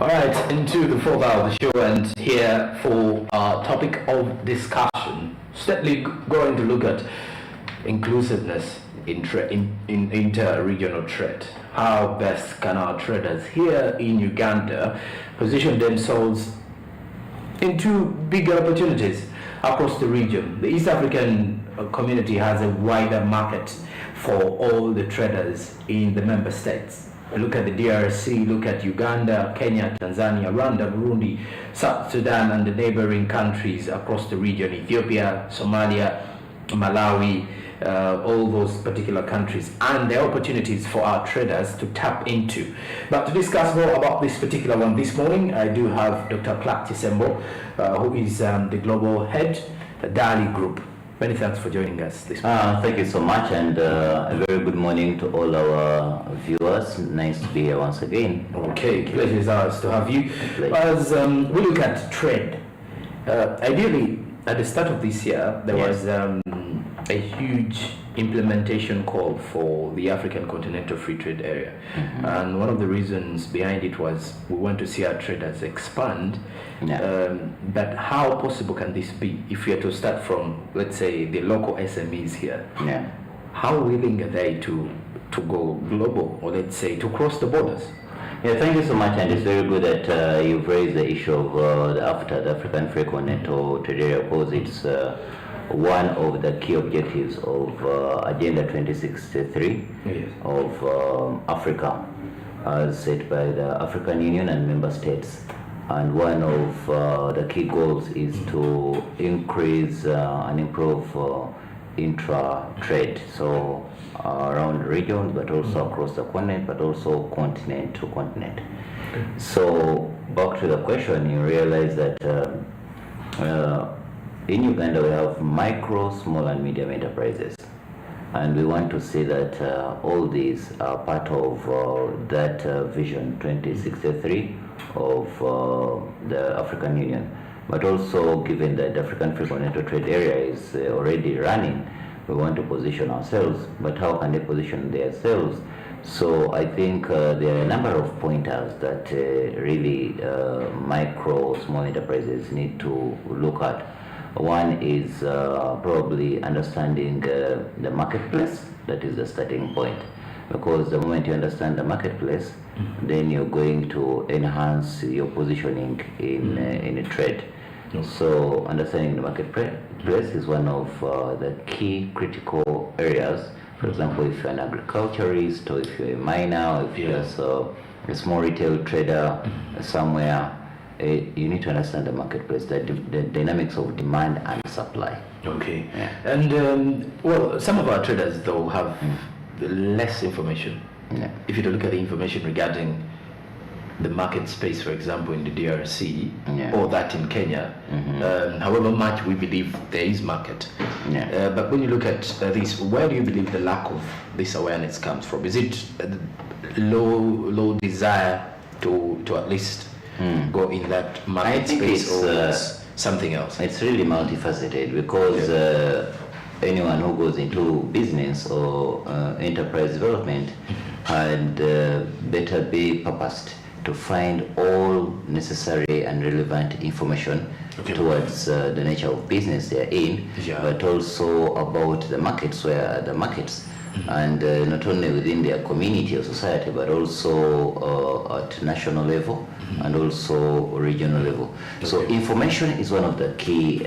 All right, into the fourth hour of the show, and here for our topic of discussion, certainly going to look at inclusiveness in inter-regional trade. How best can our traders here in Uganda position themselves into bigger opportunities across the region? The East African community has a wider market for all the traders in the member states. Look at the DRC, look at Uganda, Kenya, Tanzania, Rwanda, Burundi, South Sudan, and the neighboring countries across the region, Ethiopia, Somalia, Malawi, all those particular countries, and the opportunities for our traders to tap into. But to discuss more about this particular one this morning, I do have Dr. Clark Chisembo, who is the global head, Dali Group. Many thanks for joining us this morning. Thank you so much, and a very good morning to all our viewers. Nice to be here once again. Okay, pleasure is ours to have you. As we look at trade, ideally at the start of this year, there was a huge implementation call for the African Continental Free Trade Area. And one of the reasons behind it was we want to see our traders expand. But how possible can this be if we are to start from, let's say, the local SMEs here? How willing are they to go global, or let's say to cross the borders? Thank you so much, and it's very good that you've raised the issue of the African Free Continental Trade Area, because it's one of the key objectives of Agenda 2063 of Africa, as set by the African Union and member states. And one of the key goals is to increase and improve intra-trade, so around regions, but also across the continent, but also continent to continent. So back to the question, you realize that in Uganda we have micro, small and medium enterprises, and we want to see that all these are part of that Vision 2063 of the African Union. But also, given that the African Free Continental Trade Area is already running, we want to position ourselves. But how can they position themselves? So I think there are a number of pointers that really micro, small enterprises need to look at. One is probably understanding the marketplace. That is the starting point, because the moment you understand the marketplace, then you're going to enhance your positioning in a trade. So understanding the marketplace is one of the key critical areas. For example, if you're an agriculturist, or if you're a miner, or if you're a small retail trader somewhere, you need to understand the marketplace, the dynamics of demand and supply. Okay. And well, some of our traders though have less information. If you look at the information regarding the market space, for example, in the DRC or that in Kenya, however much we believe there is market. But when you look at this, where do you believe the lack of this awareness comes from? Is it low desire to at least go in that market space, or something else? It's really multifaceted, because anyone who goes into business or enterprise development had better be purposed to find all necessary and relevant information towards the nature of business they're in, but also about the markets, where the markets, and not only within their community or society, but also at national level and also regional level. So information is one of the key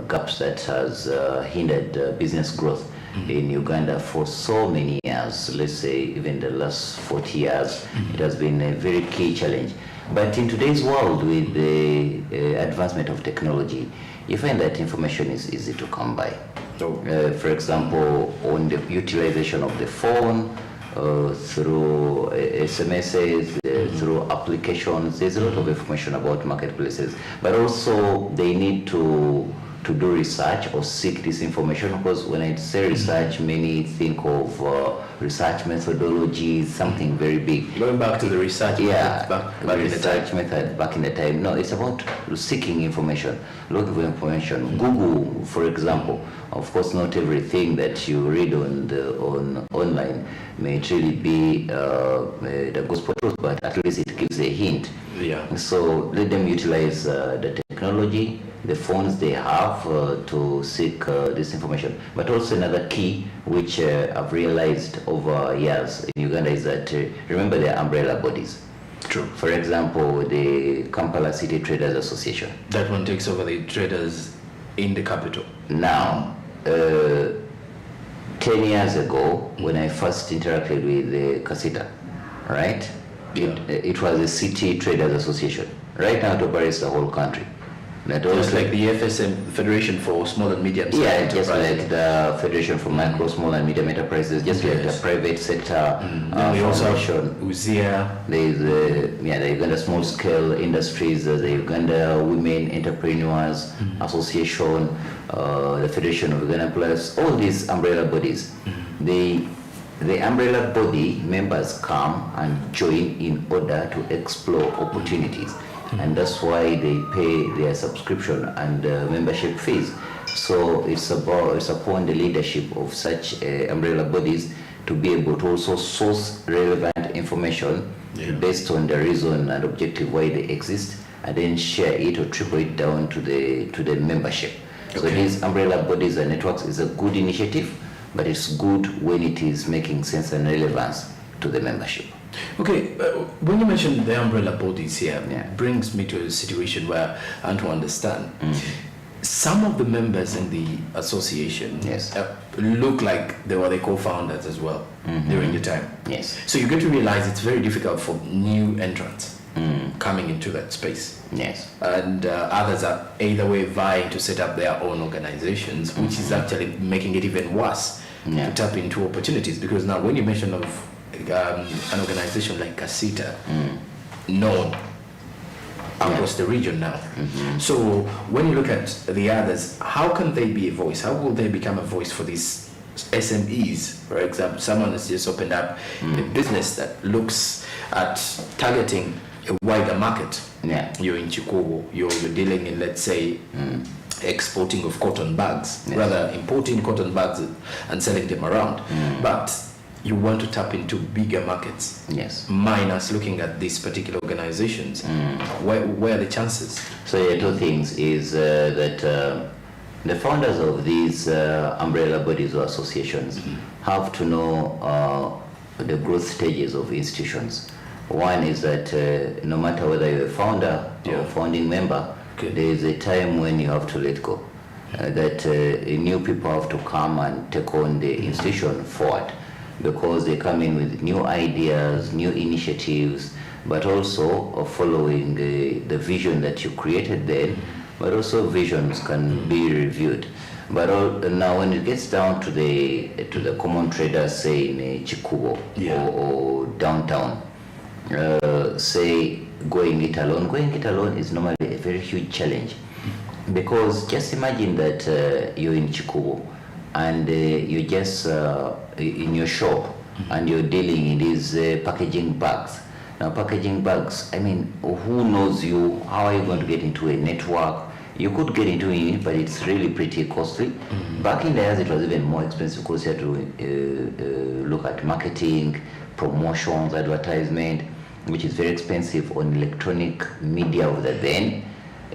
gaps that has hindered business growth in Uganda for so many years. Let's say even the last 40 years, it has been a very key challenge. But in today's world, with the advancement of technology, you find that information is easy to come by. For example, on the utilization of the phone, through SMSs, through applications, there's a lot of information about marketplaces. But also they need to to do research or seek this information, because when I say research, many think of research methodologies, something very big. Going back to the research Yeah, back the in the time. research method back in the time. No, it's about seeking information, looking for information. Google, for example, of course, not everything that you read on online may truly be the gospel truth, but at least it gives a hint. Yeah. So let them utilize the technology, the phones they have to seek this information. But also another key, which I've realized over years in Uganda, is that remember the umbrella bodies. True. For example, the Kampala City Traders Association. That one takes over the traders in the capital. Now, 10 years ago, when I first interacted with the Kasita, right? It was a City Traders Association. Right now, it operates the whole country. That Just like the FSM, Federation for Small and Medium Sized Yeah, just Enterprises. like the Federation for Micro, Small and Medium Enterprises, just like the private sector Then we also foundation. have Uzia. There is the Uganda Small Scale Industries, the Uganda Women Entrepreneurs Association, the Federation of Uganda Plus, all these umbrella bodies. The umbrella body members come and join in order to explore opportunities. And that's why they pay their subscription and membership fees. So it's upon the leadership of such umbrella bodies to be able to also source relevant information based on the reason and objective why they exist, and then share it or trickle it down to the membership. So these umbrella bodies and networks is a good initiative, but it's good when it is making sense and relevance to the membership. Okay, when you mention the umbrella bodies here, Yeah. brings me to a situation where I want to understand. Some of the members in the association Yes. look like they were the co-founders as well during the time. Yes. So you get to realize it's very difficult for new entrants coming into that space. Yes. And others are either way vying to set up their own organizations, which is actually making it even worse Yeah. to tap into opportunities. Because now when you mention of an organization like Casita, known across the region now. So when you look at the others, how can they be a voice? How will they become a voice for these SMEs? For example, someone has just opened up a business that looks at targeting a wider market. Yeah. You're in Chikubu, you're dealing in, let's say, exporting of cotton bags, rather importing cotton bags and selling them around. But you want to tap into bigger markets. Yes. Minus looking at these particular organizations. Where are the chances? So two things is that the founders of these umbrella bodies or associations have to know the growth stages of institutions. One is that no matter whether you're a founder or founding member, there is a time when you have to let go. That new people have to come and take on the institution forward, because they come in with new ideas, new initiatives, but also following the vision that you created then, but also visions can be reviewed. But now when it gets down to the common traders, say in Chikubo or downtown, say going it alone is normally a very huge challenge, because just imagine that you're in Chikubo and you're just in your shop and you're dealing in these packaging bags. Now packaging bags, I mean, who knows you? How are you going to get into a network? You could get into it, but it's really pretty costly. Back in the years, it was even more expensive because you had to look at marketing, promotions, advertisement, which is very expensive on electronic media of the then,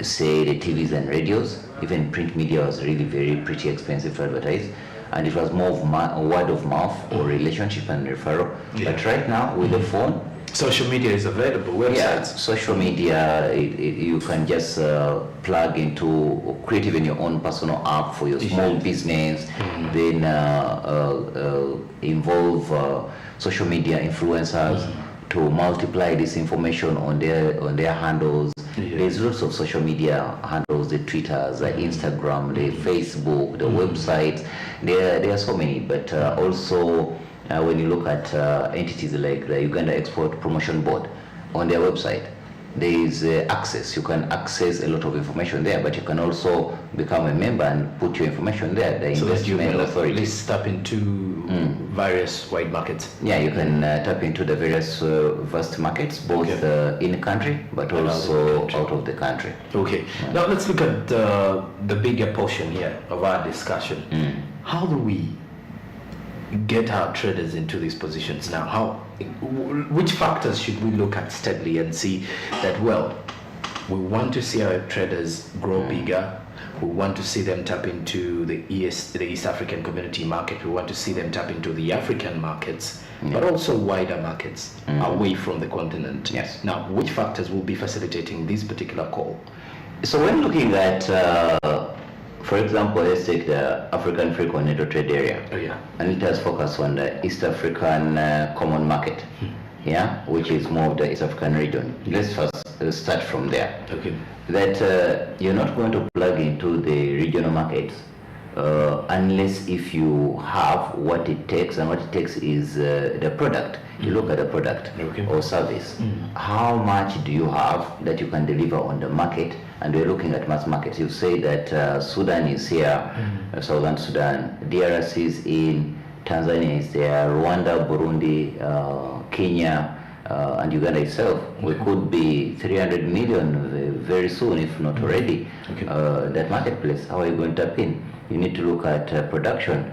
say the TVs and radios. Even print media was really very pretty expensive to advertise, and it was more of word of mouth or relationship and referral. But right now with the phone, social media is available, websites. Social media, you can just plug into, create even your own personal app for your small business, then involve social media influencers to multiply this information on their handles. There's lots of social media handles, the Twitters, the Instagram, the Facebook, the websites. There are so many, but also when you look at entities like the Uganda Export Promotion Board on their website, there is access. You can access a lot of information there, but you can also become a member and put your information there. The So that you investment can at authority. least tap into various wide markets. Yeah, you can tap into the various vast markets, both in the country but And also out of the country. Okay. Now let's look at the bigger portion here of our discussion. How do we get our traders into these positions now? Which factors should we look at steadily and see that, well, we want to see our traders grow bigger, we want to see them tap into the East African community market, we want to see them tap into the African markets, but also wider markets away from the continent. Yes. Now, which factors will be facilitating this particular call? So when looking at, for example, let's take the African Free Continental Trade Area, and it has focused on the East African Common Market, which is more of the East African region. Let's first start from there. Okay. That you're not going to plug into the regional markets unless if you have what it takes, and what it takes is the product. You look at the product or service. How much do you have that you can deliver on the market? And we're looking at mass markets. You say that Sudan is here, Southern Sudan, DRC is in, Tanzania is there, Rwanda, Burundi, Kenya, and Uganda itself. We could be 300 million very soon, if not already. That marketplace, how are you going to tap in? You need to look at production.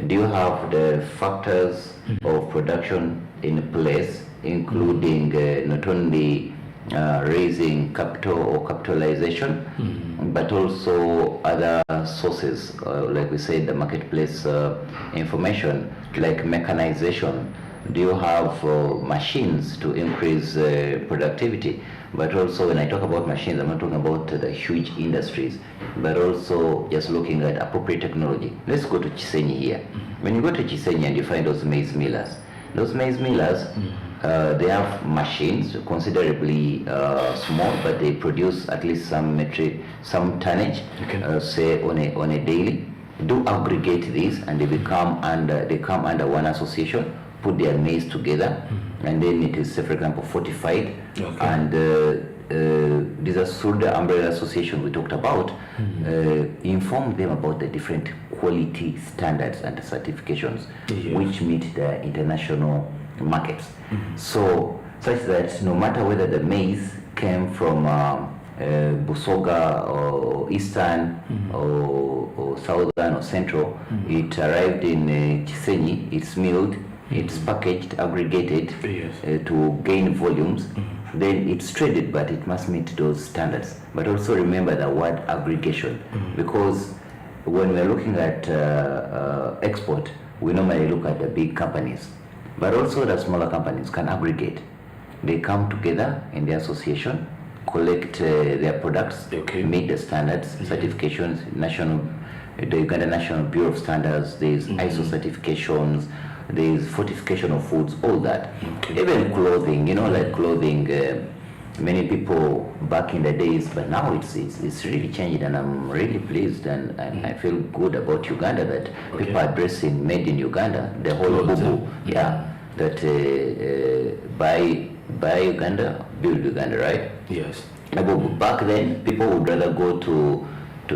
Do you have the factors of production in place, including not only raising capital or capitalization, but also other sources, like we said, the marketplace information, like mechanization. Do you have machines to increase productivity? But also, when I talk about machines, I'm not talking about the huge industries, but also just looking at appropriate technology. Let's go to Chisenyi here. When you go to Chisenyi and you find those maize millers, they have machines considerably small, but they produce at least some tonnage, say on a daily. Do aggregate these, and they come under one association, put their maize together, and then it is, say, for example, fortified, and these are through the umbrella association we talked about. Inform them about the different quality standards and certifications which meet the international markets. So such that no matter whether the maize came from Busoga or Eastern or Southern or Central, it arrived in Chisenyi, it's milled, it's packaged, aggregated to gain volumes, then it's traded, but it must meet those standards. But also remember the word aggregation, because when we're looking at export, we normally look at the big companies, but also the smaller companies can aggregate. They come together in the association, collect their products, meet the standards, certifications, the Uganda National Bureau of Standards, there's ISO certifications, there's fortification of foods, all that. Even clothing, like clothing, many people back in the days, but now it's really changed, and I'm really pleased, and I feel good about Uganda that people are dressing made in Uganda, the whole bubu, that buy Uganda, build Uganda, right? Yes. But back then, people would rather go to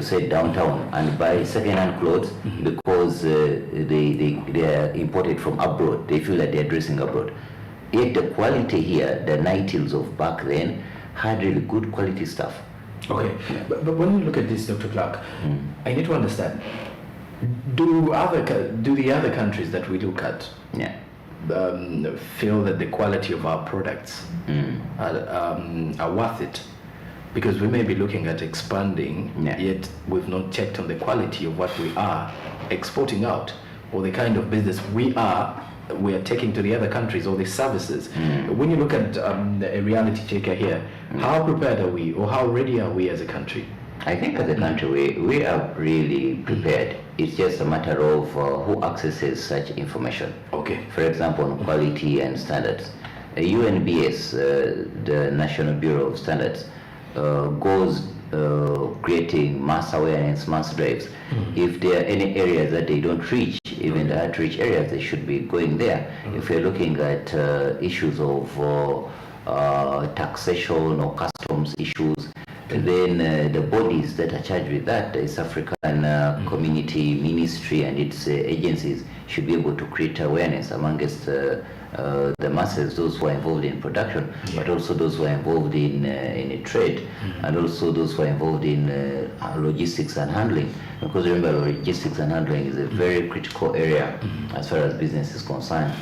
say downtown and buy second-hand clothes because they are imported from abroad. They feel that they're dressing abroad. Yet the quality here, the nightils of back then, had really good quality stuff. Okay, but when you look at this, Dr. Clark, I need to understand, do the other countries that we look at feel that the quality of our products are worth it? Because we may be looking at expanding, yet we've not checked on the quality of what we are exporting out, or the kind of business we are taking to the other countries, or the services. When you look at a reality checker here, how prepared are we, or how ready are we as a country? I think as a country we are really prepared. It's just a matter of who accesses such information. Okay. For example, on quality and standards. UNBS, the National Bureau of Standards, goes creating mass awareness, mass drives. If there are any areas that they don't reach, even the hard to reach areas, they should be going there. If you're looking at issues of taxation or customs issues, then the bodies that are charged with that, the East African Community Ministry and its agencies, should be able to create awareness amongst the masses, those who are involved in production, but also those who are involved in trade, and also those who are involved in logistics and handling. Because remember, logistics and handling is a very critical area as far as business is concerned.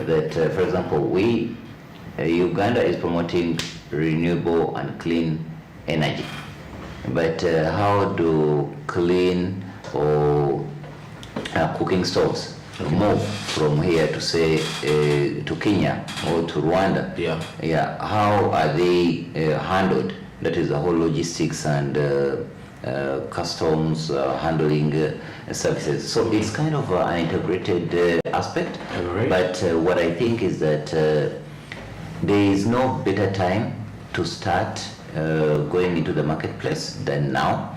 That, for example, Uganda is promoting renewable and clean energy, but how do clean or cooking stoves move from here to say to Kenya or to Rwanda? How are they handled? That is the whole logistics and customs handling services. So it's kind of an integrated aspect. But what I think is that there is no better time to start going into the marketplace than now.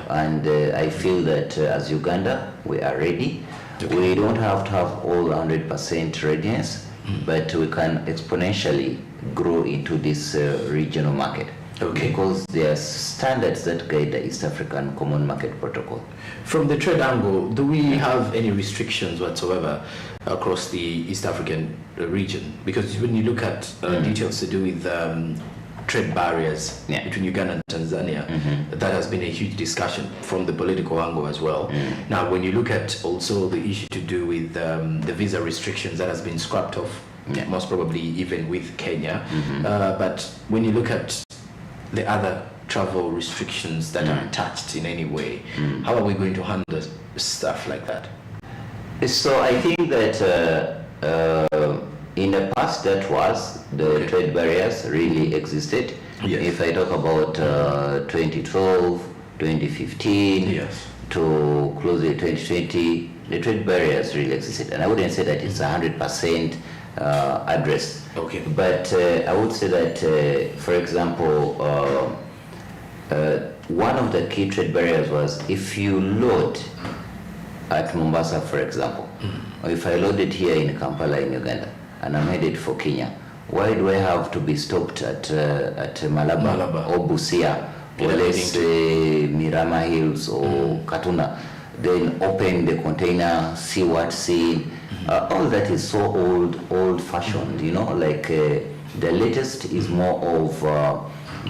And I feel that as Uganda, we are ready. We don't have to have all 100% readiness, but we can exponentially grow into this regional market. Because there are standards that guide the East African Common Market Protocol. From the trade angle, do we have any restrictions whatsoever across the East African region? Because when you look at details to do with trade barriers between Uganda and Tanzania, that has been a huge discussion from the political angle as well. Now, when you look at also the issue to do with the visa restrictions that has been scrapped off, most probably even with Kenya, but when you look at the other travel restrictions that are attached in any way, how are we going to handle stuff like that? So I think that in the past, that was the trade barriers really existed. If I talk about 2012, 2015 to closely 2020, the trade barriers really existed, and I wouldn't say that it's 100% addressed. But I would say that, for example, one of the key trade barriers was if you load at Mombasa, for example, or if I load it here in Kampala in Uganda, and I'm headed for Kenya, why do I have to be stopped at Malaba or Busia, or let's say Mirama Hills or Katuna, then open the container, see what's seen? All that is so old-fashioned, you know, like the latest is more of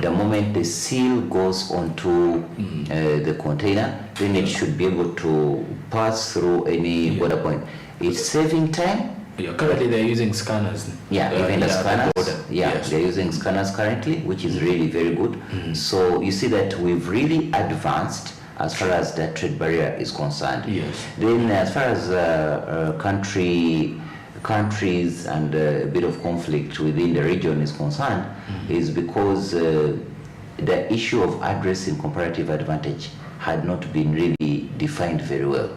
the moment the seal goes onto the container, then it should be able to pass through any border point. It's saving time. Currently they're using scanners. Even the scanners. They're using scanners currently, which is really very good. So you see that we've really advanced as far as that trade barrier is concerned. Then as far as countries and a bit of conflict within the region is concerned, is because the issue of addressing comparative advantage had not been really defined very well.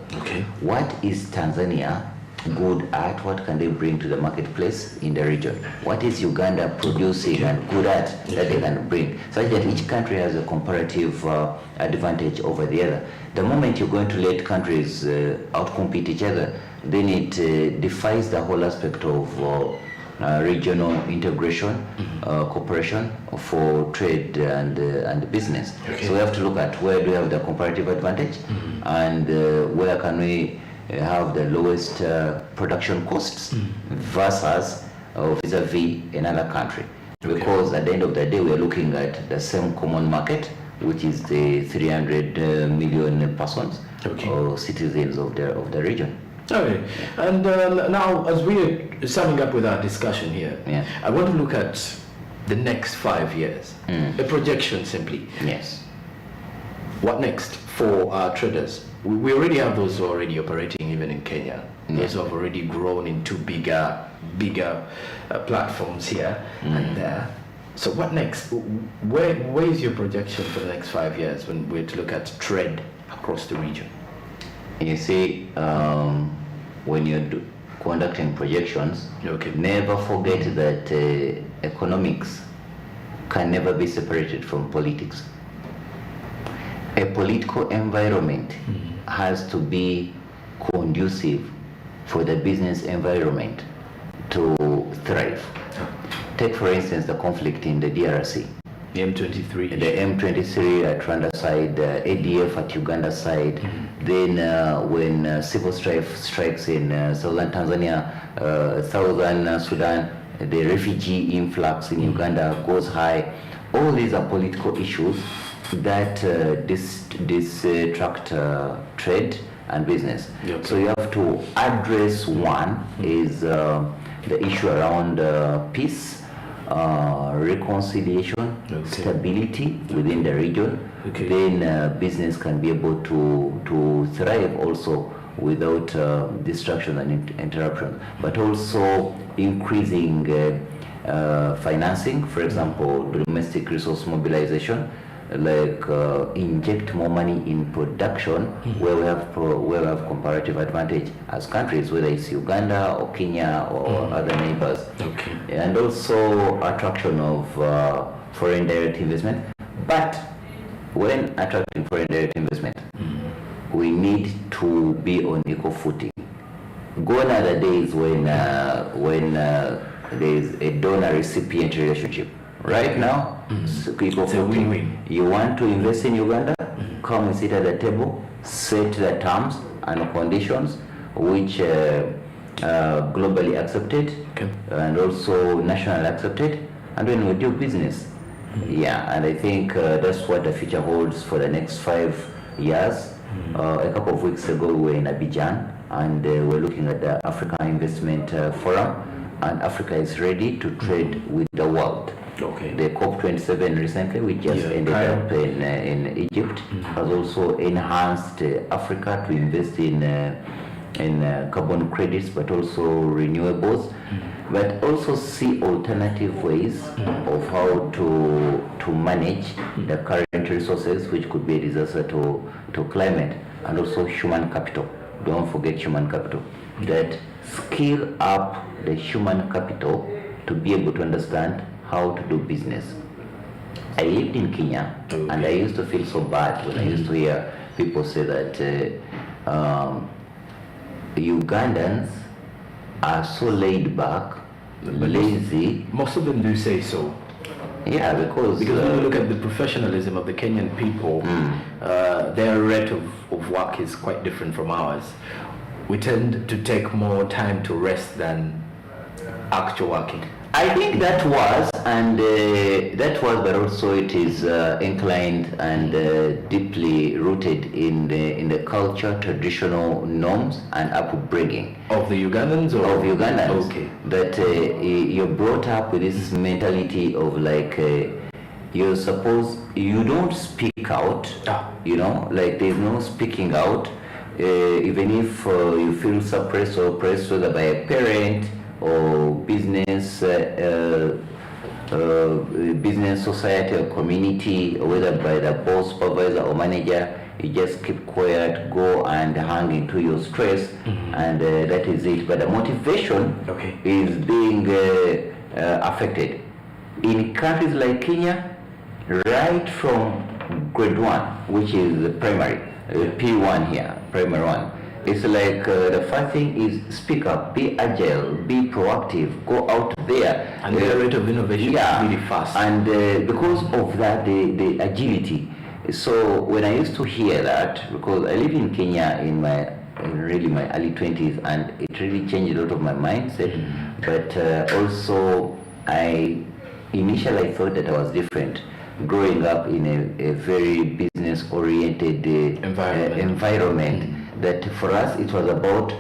What is Tanzania good at? What can they bring to the marketplace in the region? What is Uganda producing and good at that they can bring? Such that each country has a comparative advantage over the other. The moment you're going to let countries outcompete each other, then it defies the whole aspect of regional integration, cooperation for trade and business. So we have to look at where do we have the comparative advantage, and where can we have the lowest production costs versus vis-a-vis another country. Because at the end of the day, we are looking at the same common market, which is the 300 million persons or citizens of the region. And now, as we are summing up with our discussion here, I want to look at the next 5 years, a projection simply. What next for our traders? We already have those who are already operating even in Kenya. Those who have already grown into bigger platforms here and there. So what next? Where is your projection for the next 5 years when we're to look at trade across the region? You see, when you're conducting projections, never forget that economics can never be separated from politics. A political environment has to be conducive for the business environment to thrive. Take for instance the conflict in the DRC. The M23. The M23 at Rwanda side, ADF at Uganda side. Then when civil strife strikes in southern Tanzania, southern Sudan, the refugee influx in Uganda goes high. All these are political issues that distract trade and business. Okay. So you have to address one is the issue around peace, reconciliation, stability within the region. Okay. Then business can be able to thrive also without distraction and interruption, but also increasing financing, for example, domestic resource mobilization, like inject more money in production where we have comparative advantage as countries, whether it's Uganda or Kenya or other neighbors. Okay. And also attraction of foreign direct investment. But when attracting foreign direct investment, we need to be on equal footing. Gone are the days when there's a donor-recipient relationship. Right now, it's a win-win. You want to invest in Uganda, come and sit at the table, set the terms and conditions which globally accepted and also nationally accepted, and then we do business. Yeah, and I think that's what the future holds for the next 5 years. A couple of weeks ago, we were in Abidjan, and we're looking at the African Investment Forum, and Africa is ready to trade with the world. Okay. The COP27 recently, which just ended up in Egypt, has also enhanced Africa to invest in carbon credits, but also renewables, but also see alternative ways of how to manage the current resources, which could be a disaster to climate, and also human capital. Don't forget human capital. That scale up the human capital to be able to understand how to do business. I lived in Kenya, and I used to feel so bad when I used to hear people say that Ugandans are so laid back, lazy. Most of them do say so. Yeah, because when you look at the professionalism of the Kenyan people, their rate of work is quite different from ours. We tend to take more time to rest than actual working. I think that was, but also it is inclined and deeply rooted in the culture, traditional norms, and upbringing of the Ugandans. Of Ugandans. Okay. That you're brought up with this mentality of like you're supposed, you don't speak out. You know, like there's no speaking out, even if you feel suppressed or oppressed, whether by a parent or business society or community, or whether by the boss, supervisor or manager. You just keep quiet, go and hang into your stress, and that is it. But the motivation is being affected. In countries like Kenya, right from grade 1, which is the primary, P1 here, primary 1, it's like the first thing is speak up, be agile, be proactive, go out there. And the rate of innovation is really fast. And because of that, the agility. So when I used to hear that, because I live in Kenya in my early 20s, and it really changed a lot of my mindset. But also, initially I thought that I was different, growing up in a very business-oriented environment. That for us it was about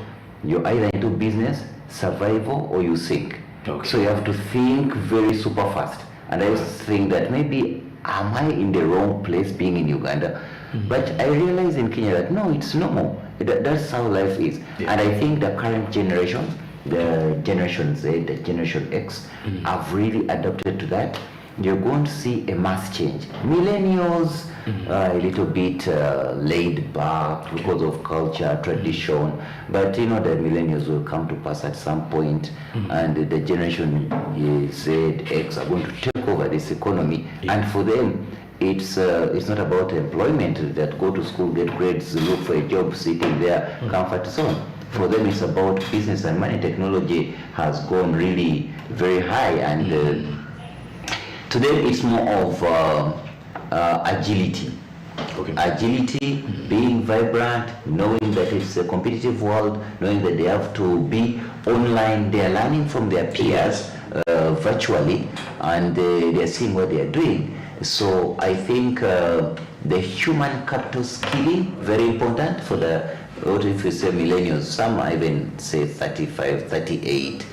you either into business, survival, or you sink. So you have to think very super fast. And I was thinking that maybe am I in the wrong place being in Uganda? But I realized in Kenya that no, it's normal. That's how life is. And I think the current generations, the Generation Z, the Generation X, have really adapted to that. You're going to see a mass change. Millennials are a little bit laid back because of culture, tradition, but the millennials will come to pass at some point, and the Generation Z, X are going to take over this economy, and for them, it's not about employment, that go to school, get grades, look for a job, sitting there, comfort zone. For them, it's about business and money. Technology has gone really very high, and to them, it's more of agility. Okay. Agility, being vibrant, knowing that it's a competitive world, knowing that they have to be online, they are learning from their peers virtually, and they are seeing what they are doing. So I think the human capital skilling, very important for the, what if you say millennials, some even say 35, 38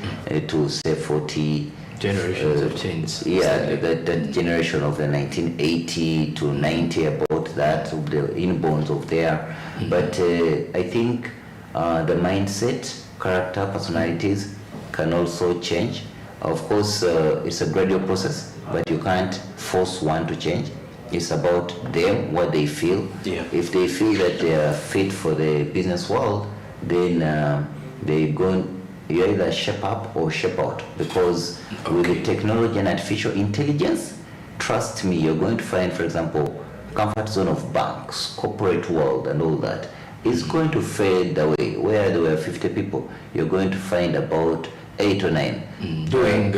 to say 40. Generations have changed. Yeah, the generation of the 1980 to 90, about that, of the inborns of there. But I think the mindset, character, personalities can also change. Of course, it's a gradual process, but you can't force one to change. It's about them, what they feel. Yeah. If they feel that they are fit for the business world, then they go. You either shape up or shape out, because with the technology and artificial intelligence, trust me, you're going to find, for example, comfort zone of banks, corporate world, and all that is going to fade away. Where there were 50 people, you're going to find about 8 or 9 doing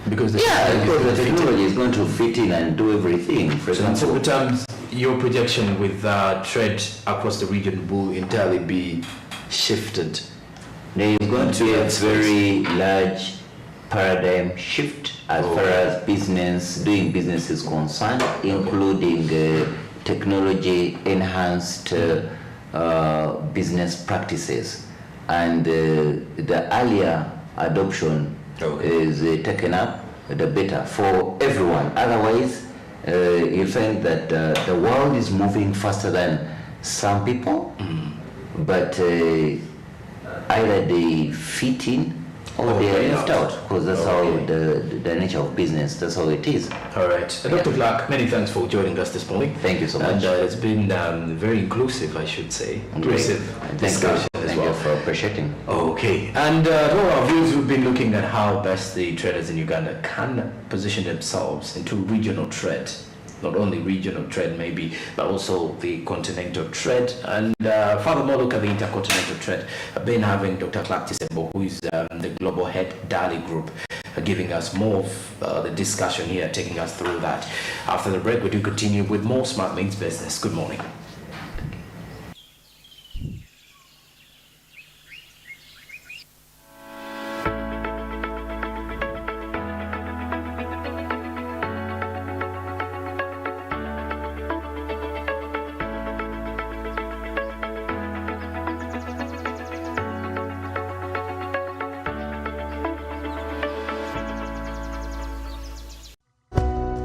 because the technology is going to fit in and do everything. For so in example, simple terms, your projection with trade across the region will entirely be shifted. there is going to be a very large paradigm shift as far as doing business is concerned, including technology enhanced business practices, and the earlier adoption is taken up, the better for everyone. Otherwise, you'll find that the world is moving faster than some people, but either they fit in or they are left out, because that's how the nature of business, that's how it is. All right. Dr. Clark, many thanks for joining us this morning. Thank you so much. And it's been very inclusive, I should say. Inclusive discussion as Thank well. you for appreciating. Okay. And to all our viewers, we've been looking at how best the traders in Uganda can position themselves into regional trade. Not only regional trade maybe, but also the continental trade, and furthermore look at the intercontinental trade. I've been having Dr. Clark Tisembo, who is the global head Dali Group, giving us more of the discussion here, taking us through that. After the break, we do continue with more Smart Links Business. Good morning.